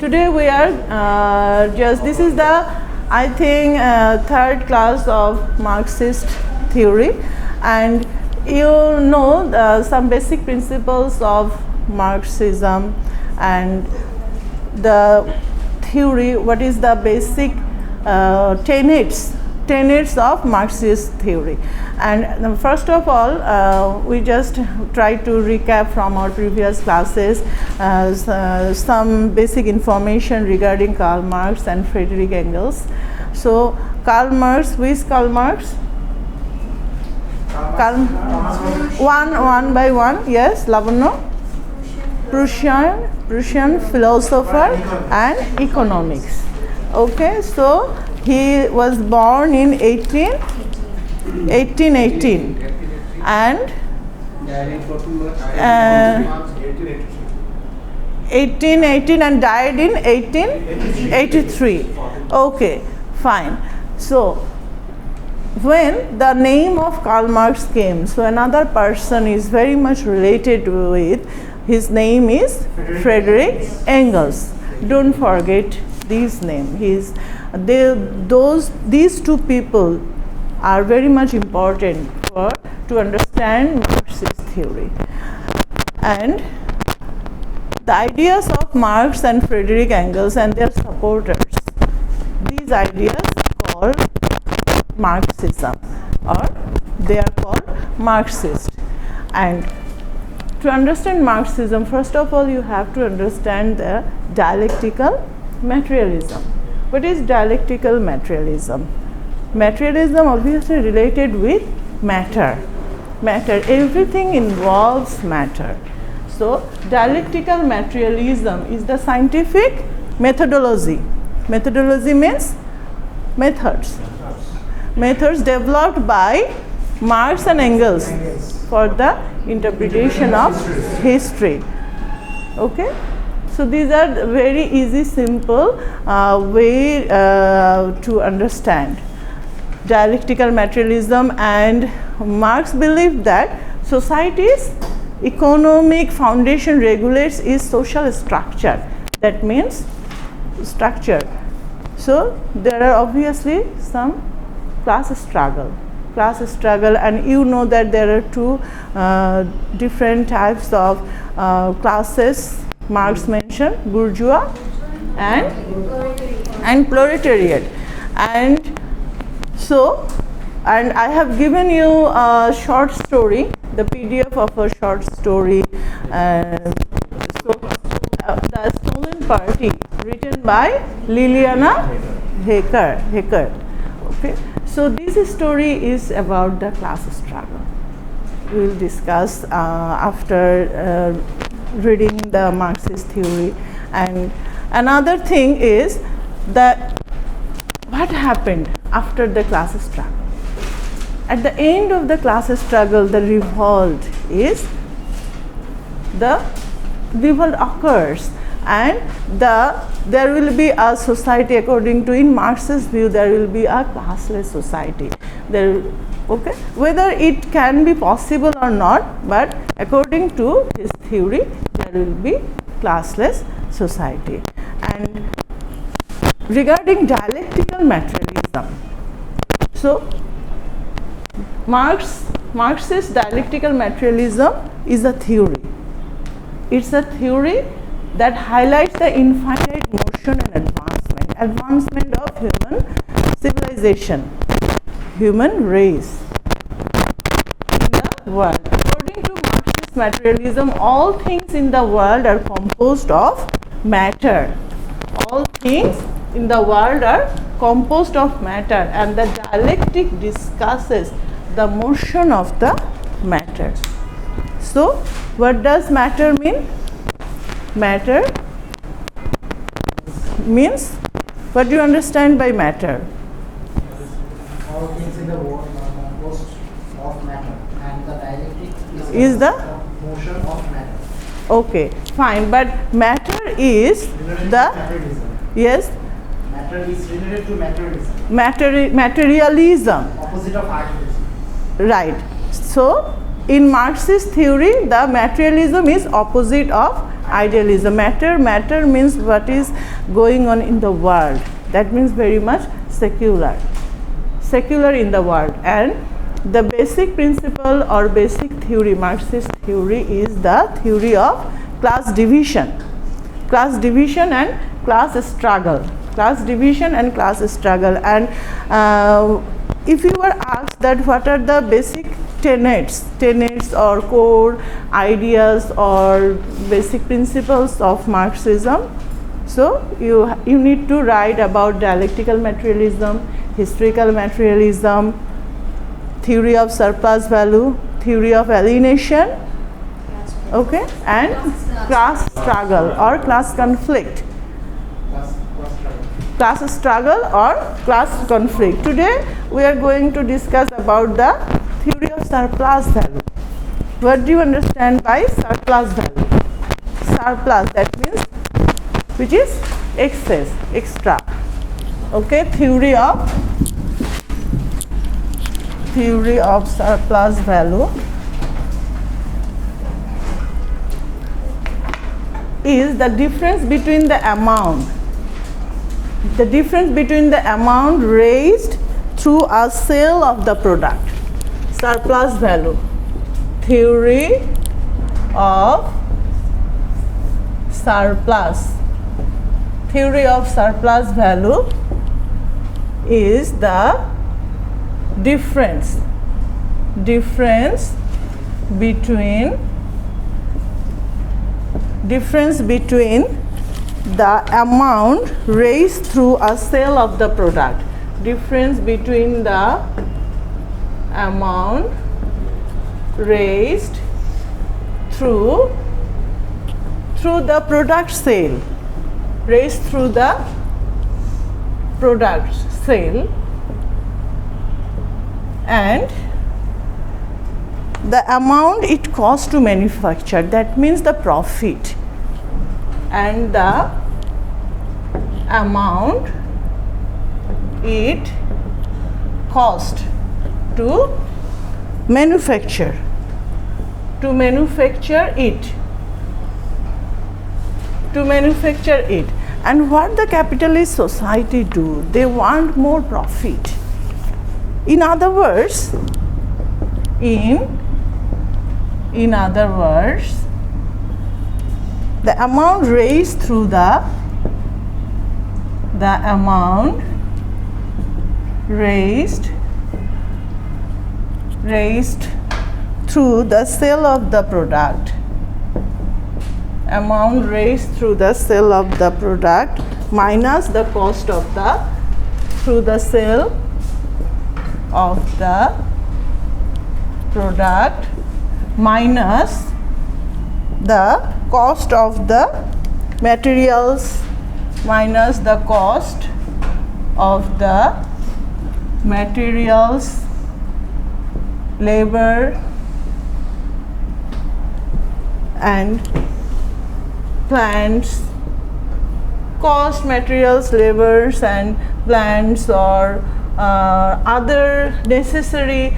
Today we are this is the, I think, third class of Marxist theory, and you know some basic principles of Marxism and the theory, what is the basic tenets of Marxist theory. And first of all, we just try to recap from our previous classes some basic information regarding Karl Marx and Friedrich Engels. So Karl Marx, who is Karl Marx? One by one, yes, Lavanya. Prussian philosopher and economics. Okay, so he was born in 1818 and 1818 and died in 1883. Okay, fine. So when the name of Karl Marx came, so another person is very much related with, his name is Friedrich Engels. Don't forget this name. These two people are very much important to understand Marxist theory. And the ideas of Marx and Friedrich Engels and their supporters, these ideas are called Marxism, or they are called Marxist. And to understand Marxism, first of all, you have to understand the dialectical materialism. What is dialectical materialism? Materialism obviously related with matter. Everything involves matter. So dialectical materialism is the scientific methodology. Methodology means methods developed by Marx and Engels for the interpretation of history. Okay, so these are very easy, simple way to understand dialectical materialism. And Marx believed that society's economic foundation regulates its social structure. That means structure. So there are obviously some class struggle, and you know that there are two different types of classes Marx mentioned: bourgeois and proletariat. And so, and I have given you a short story, the PDF of a short story. The Stolen Party, written by Liliana Hecker. Okay. So this story is about the class struggle. We will discuss after reading the Marxist theory. And another thing is that what happened after the class struggle. At the end of the class struggle, the revolt occurs, and there will be a society, according to in Marx's view, there will be a classless society. Okay, whether it can be possible or not, but according to his theory, there will be classless society. And regarding dialectical materialism, so Marxist dialectical materialism is a theory. It's a theory that highlights the infinite motion and advancement of human civilization, human race in the world. According to Marxist materialism, all things in the world are composed of matter. All things in the world are composed of matter, and the dialectic discusses the motion of the matter. So what does matter mean? Matter means, what do you understand by matter? All things in the world are composed of matter, and the dialectic is the motion of matter. Okay, fine, but matter is the, yes, matter is related to materialism. Materialism. Opposite of idealism. Right. So in Marxist theory, the materialism is opposite of idealism. Matter means what is going on in the world. That means very much secular in the world. And the basic principle or basic theory, Marxist theory, is the theory of class division and class struggle. And if you were asked that what are the basic tenets or core ideas or basic principles of Marxism, so you need to write about dialectical materialism, historical materialism, theory of surplus value, theory of alienation, okay, and class struggle or class conflict. Class struggle or class conflict. Today we are going to discuss about the theory of surplus value. What do you understand by surplus value? Surplus, that means which is excess, extra. Okay, theory of surplus value is the difference between the amount raised through a sale of the product. Surplus value. Theory of surplus value is the difference between the amount raised through a sale of the product. Difference between the amount raised through the product sale. And the amount it costs to manufacture, that means the profit, and the amount it cost to manufacture it. And what the capitalist society do? They want more profit. In other words, the amount raised through the sale of the product. Amount raised through the sale of the product minus the cost of the sale of the product minus the cost of the materials, labor and plants, cost, materials, labors and plants, or other necessary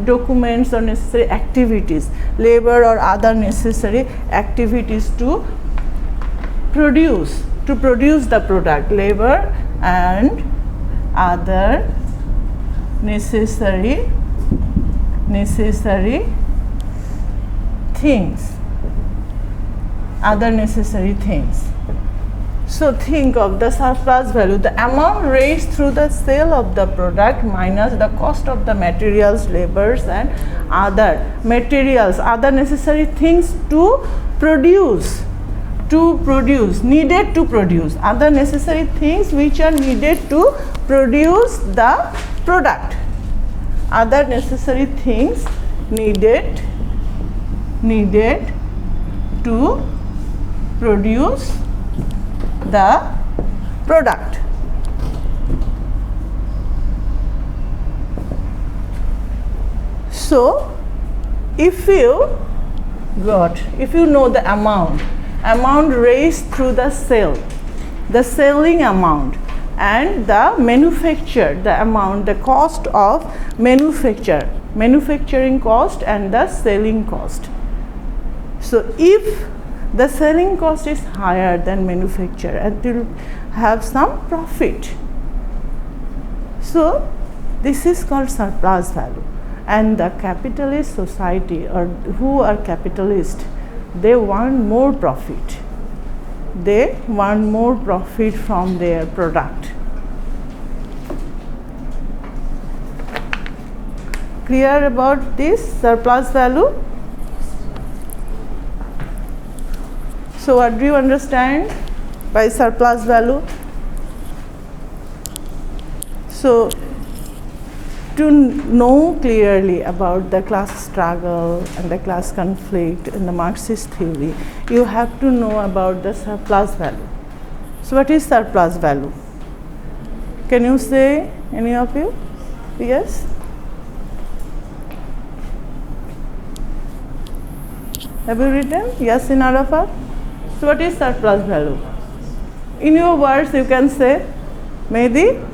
documents or necessary activities, labor or other necessary activities to produce the product, labor and other necessary things. So think of the surplus value, the amount raised through the sale of the product minus the cost of the materials, labors and other necessary things needed to produce, other necessary things which are needed to produce the product, other necessary things needed to produce the product. So if you know the amount raised through the sale, the selling amount, and the manufacture, the amount, the cost of manufacturing cost and the selling cost. So if the selling cost is higher than manufacture and it will have some profit. So this is called surplus value. And the capitalist society, or who are capitalist, they want more profit. They want more profit from their product. Clear about this surplus value? So what do you understand by surplus value? So to know clearly about the class struggle and the class conflict in the Marxist theory, you have to know about the surplus value. So what is surplus value? Can you say, any of you? Yes? Have you written? Yes in Arafat? So what is surplus value? In your words you can say, Mehdi?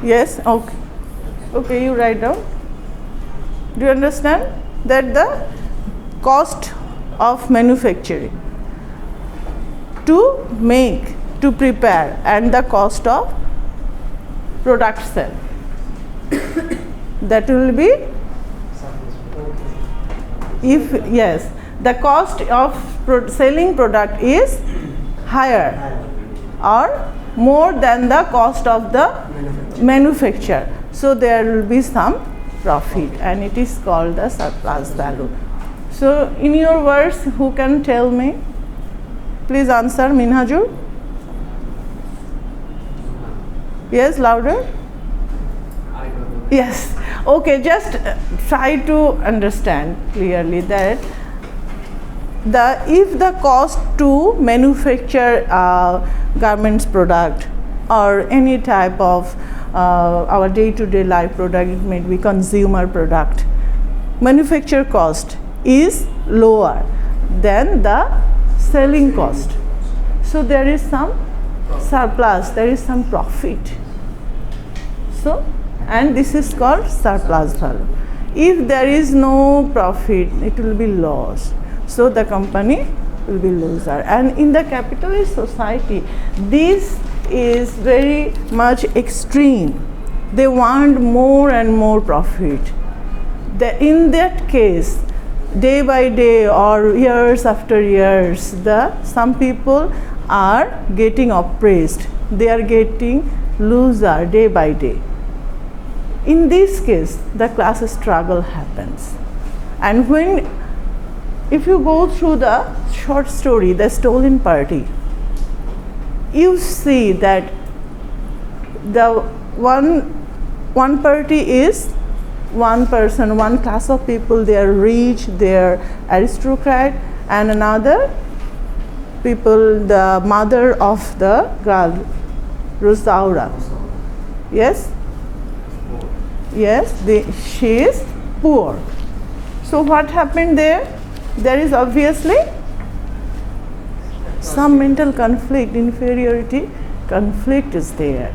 Yes, okay. Okay, you write down. Do you understand that the cost of manufacturing to make, to prepare, and the cost of product sale, that will be, if yes, the cost of selling product is higher or more than the cost of the manufacture. So there will be some profit and it is called the surplus value. So in your words, who can tell me? Please answer, Minhajur. Yes, louder. Yes. Okay, just try to understand clearly that if the cost to manufacture garments product or any type of our day-to-day life product, it may be consumer product, manufacture cost is lower than the selling cost. So there is some surplus, there is some profit. So, and this is called surplus value. If there is no profit, it will be loss. So the company will be loser. And in the capitalist society, this is very much extreme. They want more and more profit. In that case, day by day or years after years, some people are getting oppressed. They are getting loser day by day. In this case, the class struggle happens. And if you go through the short story, The Stolen Party, you see that the one party is one person, one class of people, they are rich, they are aristocrat, and another people, the mother of the girl, Rosaura. Yes? Yes, she is poor. So what happened there? There is obviously some mental conflict, inferiority conflict is there.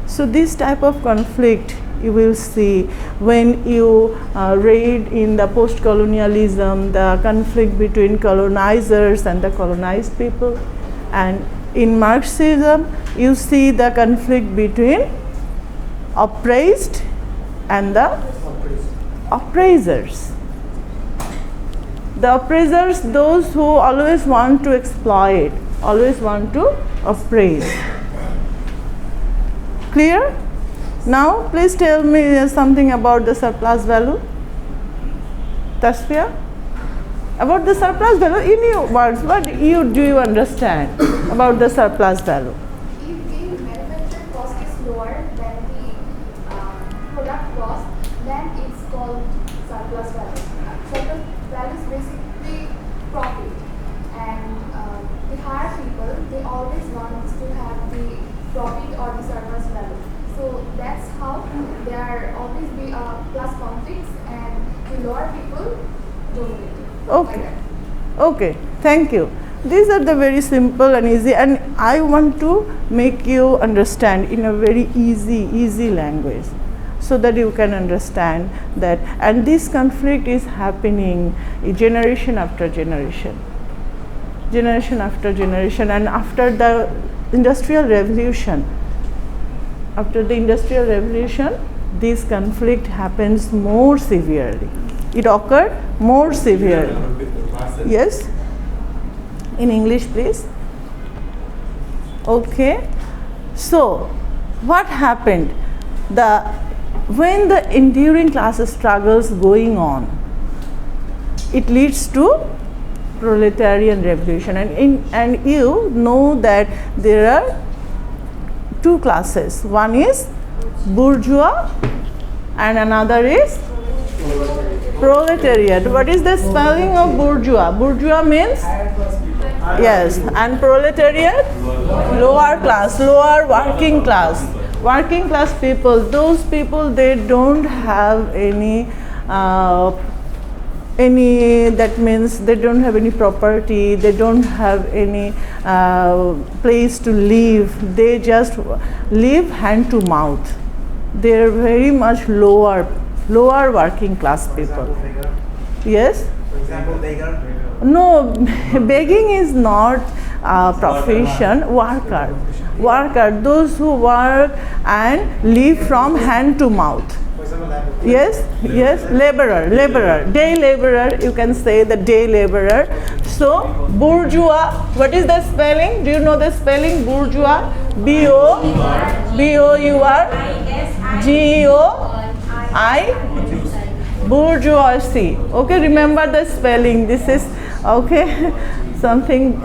So this type of conflict you will see when you read in the post-colonialism, the conflict between colonizers and the colonized people. And in Marxism, you see the conflict between oppressed and the oppressors. The oppressors, those who always want to exploit, always want to oppress. Clear? Now, please tell me something about the surplus value. Tasfiya? About the surplus value, in your words, what do you understand about the surplus value? If the manufacturing cost is lower than the product cost, then it's called surplus value. Surplus value is basically profit, and the higher people, they always want to have the profit or the surplus value. So that's how there always be class conflicts, and the lower people don't get it. Okay. Okay, thank you. These are the very simple and easy, and I want to make you understand in a very easy language. so that you can understand that. And this conflict is happening generation after generation, generation after generation. And after the Industrial Revolution, this conflict happens more severely. It occurred more severely. Yes? In English, please. Okay. So, what happened? When the enduring class struggles going on, it leads to proletarian revolution. And you know that there are two classes. One is bourgeois and another is proletariat. What is the spelling of bourgeois? Bourgeois means? Yes. And proletariat? Lower class, lower working class. Working class people, those people, they don't have that means they don't have any property, they don't have any place to live, they just live hand to mouth. They are very much lower working class people. Yes? For example, beggar. No, begging is not a profession. Worker, those who work and live from hand to mouth. For example, Yes, laborer, day laborer, you can say the day laborer. So, bourgeois, what is the spelling? Do you know the spelling? Bourgeois, B-O-U-R-G-E-O-I, bourgeoisie. Okay, remember the spelling. This is, okay, something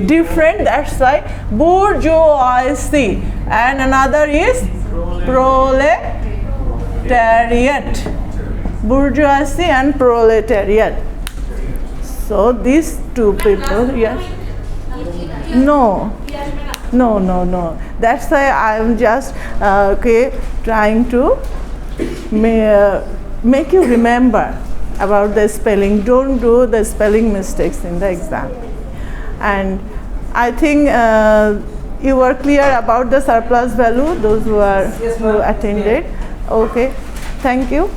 different, that's why bourgeoisie. And another is proletariat. Bourgeoisie and proletariat. So these two people, yes. No. That's why I am just trying to make you remember about the spelling. Don't do the spelling mistakes in the exam. And I think you were clear about the surplus value, those who attended. Okay, thank you.